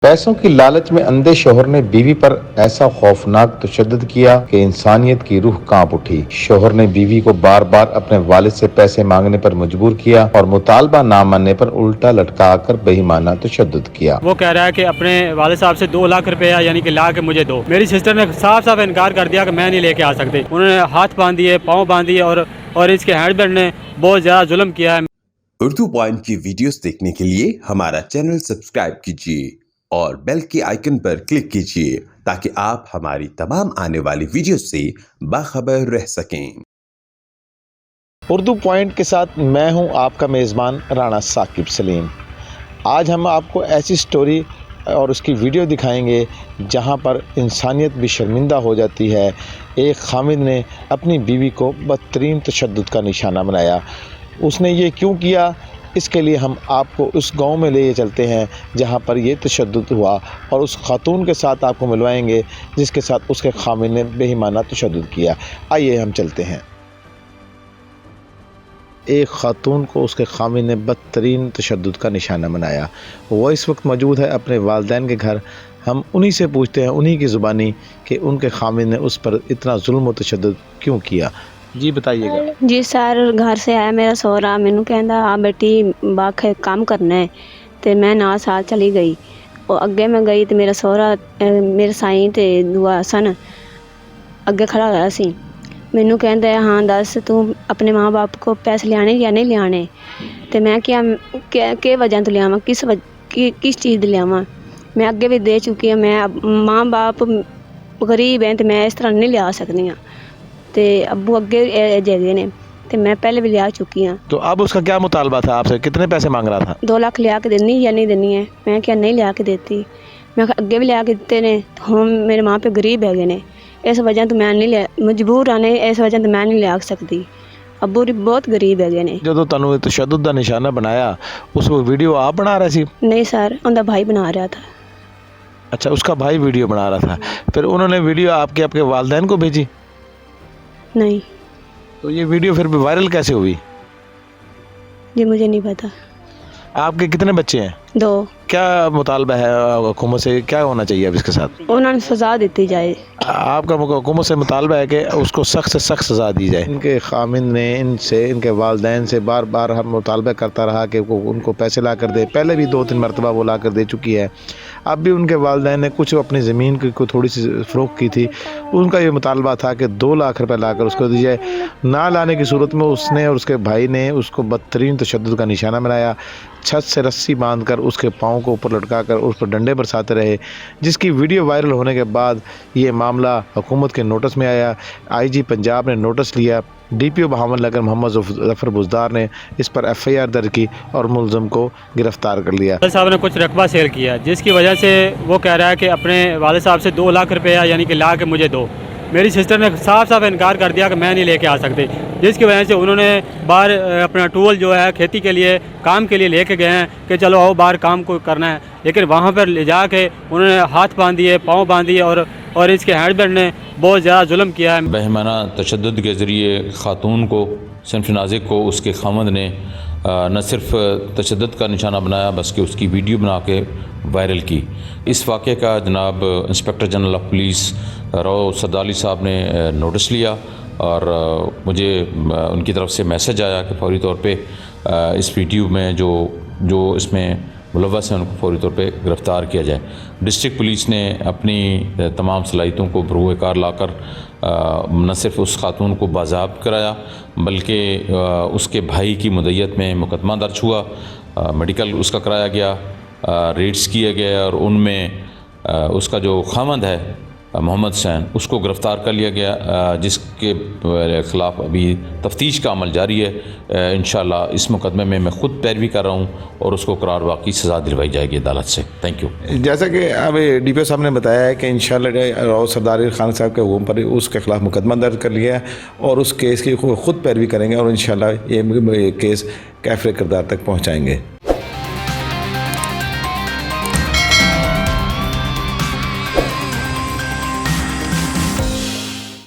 پیسوں کی لالچ میں اندھے شوہر نے بیوی پر ایسا خوفناک تشدد کیا کہ انسانیت کی روح کانپ اٹھی۔ شوہر نے بیوی کو بار بار اپنے والد سے پیسے مانگنے پر مجبور کیا اور مطالبہ نہ ماننے پر الٹا لٹکا کر بے ایمانہ تشدد کیا۔ وہ کہہ رہا ہے کہ اپنے والد صاحب سے 2 لاکھ روپیہ یعنی کہ لا کے مجھے دو۔ میری سسٹر نے صاف انکار کر دیا کہ میں نہیں لے کے آ سکتی۔ انہوں نے ہاتھ باندھ دیے، پاؤں باندھ دیے اور اس کے ہسبینڈ نے بہت زیادہ ظلم کیا ہے۔ اردو پوائنٹ کی ویڈیوز دیکھنے کے لیے ہمارا چینل سبسکرائب کیجیے اور بیل کے آئیکن پر کلک کیجیے تاکہ آپ ہماری تمام آنے والی ویڈیوز سے باخبر رہ سکیں۔ اردو پوائنٹ کے ساتھ میں ہوں آپ کا میزبان رانا ثاقب سلیم۔ آج ہم آپ کو ایسی سٹوری اور اس کی ویڈیو دکھائیں گے جہاں پر انسانیت بھی شرمندہ ہو جاتی ہے۔ ایک خامد نے اپنی بیوی کو بدترین تشدد کا نشانہ بنایا۔ اس نے یہ کیوں کیا، اس کے لیے ہم آپ کو اس گاؤں میں لے چلتے ہیں جہاں پر یہ تشدد ہوا اور اس خاتون کے ساتھ آپ کو ملوائیں گے جس کے ساتھ اس کے خامد نے بے ایمانہ تشدد کیا۔ آئیے ہم چلتے ہیں۔ ایک خاتون کو اس کے خامد نے بدترین تشدد کا نشانہ بنایا۔ وہ اس وقت موجود ہے اپنے والدین کے گھر۔ ہم انہی سے پوچھتے ہیں، انہی کی زبانی، کہ ان کے خامد نے اس پر اتنا ظلم و تشدد کیوں کیا۔ جی بتائیے گا۔ جی سر، گھر سے آیا میرا سہرا، مینوں کہندا آ بیٹی باکھ کام کرنا ہے تے میں نال سال چلی گئی۔ اور اگے میں گئی تے میرا سہرا میرے سائیں تے دعا سن اگے کھڑا ہوا سی۔ مینوں کہندا ہے ہاں دس تو اپنے ماں باپ کو پیسے لیانے یا نہیں لیانے؟ تے میں کہ وجہ تو لیاواں، کس چیز دے لیاواں؟ میں اگے بھی دے چکی ہوں، میں ماں باپ غریب ہیں تے میں اس طرح نہیں لیا سکتی ہاں تے ابو اگے جگہ نے تے میں پہلے بھی لیا چکی ہاں۔ تو اب اس کا کیا مطالبہ تھا آپ سے؟ کتنے پیسے مانگ رہا تھا؟ 2 لاکھ لیا کے دینی یا نہیں دینی ہے؟ میں کیا نہیں لیا کے دیتی، میں اگے بھی لیا کے دیتے نے، ہم میرے ماں پہ غریب ہے نے، اس وجہ تو میں نہیں لیا، مجبور آنے اس وجہ تو میں نہیں لیا سکتی، ابو بہت غریب ہے نے۔ جدوں تانوں تشدد کا نشانہ بنایا اس ویڈیو آپ بنا رہے سی؟ نہیں سر، ان کا بھائی بنا رہا تھا۔ اچھا، اس کا بھائی ویڈیو بنا رہا تھا، پھر انہوں نے ویڈیو آپ کے والدین کو بھیجی؟ نہیں۔ تو یہ ویڈیو پھر وائرل کیسے ہوئی؟ جی مجھے نہیں پتا۔ آپ کے کتنے بچے ہیں؟ 2۔ کیا مطالبہ ہے حکومت سے، کیا ہونا چاہیے اب اس کے ساتھ؟ انہوں نے سزا دیتی جائے۔ آپ کا حکومت سے مطالبہ ہے کہ اس کو سخت سے سخت سزا دی جائے۔ ان کے خامند نے ان کے والدین سے بار بار ہم مطالبہ کرتا رہا کہ وہ ان کو پیسے لا کر دے، پہلے بھی 2-3 مرتبہ وہ لا کر دے چکی ہے۔ اب بھی ان کے والدین نے کچھ اپنی زمین کی تھوڑی سی فروخت کی تھی، ان کا یہ مطالبہ تھا کہ 2 لاکھ روپے لا کر اس کو دی جائے۔ نہ لانے کی صورت میں اس نے اور اس کے بھائی نے اس کو بدترین تشدد کا نشانہ بنایا، چھت سے رسی باندھ کر اس کے پاؤں کو اوپر لٹکا کر اس پر ڈنڈے برساتے رہے، جس کی ویڈیو وائرل ہونے کے بعد یہ معاملہ حکومت کے نوٹس میں آیا۔ IG پنجاب نے نوٹس لیا، DPO بہاول نگر محمد ظفر بزدار نے اس پر FIR درج کی اور ملزم کو گرفتار کر لیا۔ والد صاحب نے کچھ رقبہ سیل کیا جس کی وجہ سے وہ کہہ رہا ہے کہ اپنے والد صاحب سے 2 لاکھ روپیہ یعنی کہ لا کے مجھے دو۔ میری سسٹر نے صاف انکار کر دیا کہ میں نہیں لے کے آ سکتی، جس کی وجہ سے انہوں نے باہر اپنا ٹول جو ہے کھیتی کے لیے کام کے لیے لے کے گئے ہیں کہ چلو آؤ باہر کام کو کرنا ہے، لیکن وہاں پر لے جا کے انہوں نے ہاتھ باندھ دیے، پاؤں باندھ دیے اور اس کے ہسبینڈ نے بہت زیادہ ظلم کیا ہے۔ بے ایمانہ تشدد کے ذریعے خاتون کو، صنف نازک کو، اس کے خامد نے نہ صرف تشدد کا نشانہ بنایا بلکہ اس کی ویڈیو بنا کے وائرل کی۔ اس واقعے کا جناب انسپکٹر جنرل آف پولیس رو سردالی صاحب نے نوٹس لیا اور مجھے ان کی طرف سے میسج آیا کہ فوری طور پہ اس ویڈیو میں جو اس میں ملوث ہیں ان کو فوری طور پہ گرفتار کیا جائے۔ ڈسٹرکٹ پولیس نے اپنی تمام صلاحیتوں کو بروئے کار لا کر نہ صرف اس خاتون کو بازیاب کرایا بلکہ اس کے بھائی کی مدعیت میں مقدمہ درج ہوا، میڈیکل اس کا کرایا گیا، ریڈس کیے گئے اور ان میں اس کا جو خامند ہے محمد حسین اس کو گرفتار کر لیا گیا، جس کے خلاف ابھی تفتیش کا عمل جاری ہے۔ انشاءاللہ اس مقدمے میں میں خود پیروی کر رہا ہوں اور اس کو قرار واقعی سزا دلوائی جائے گی عدالت سے۔ Thank you. جیسا کہ اب DPO صاحب نے بتایا ہے کہ انشاءاللہ راؤ سرداری خان صاحب کے حکم پر اس کے خلاف مقدمہ درج کر لیا ہے اور اس کیس کی خود پیروی کریں گے اور انشاءاللہ یہ کیس کیفر کردار تک پہنچائیں گے۔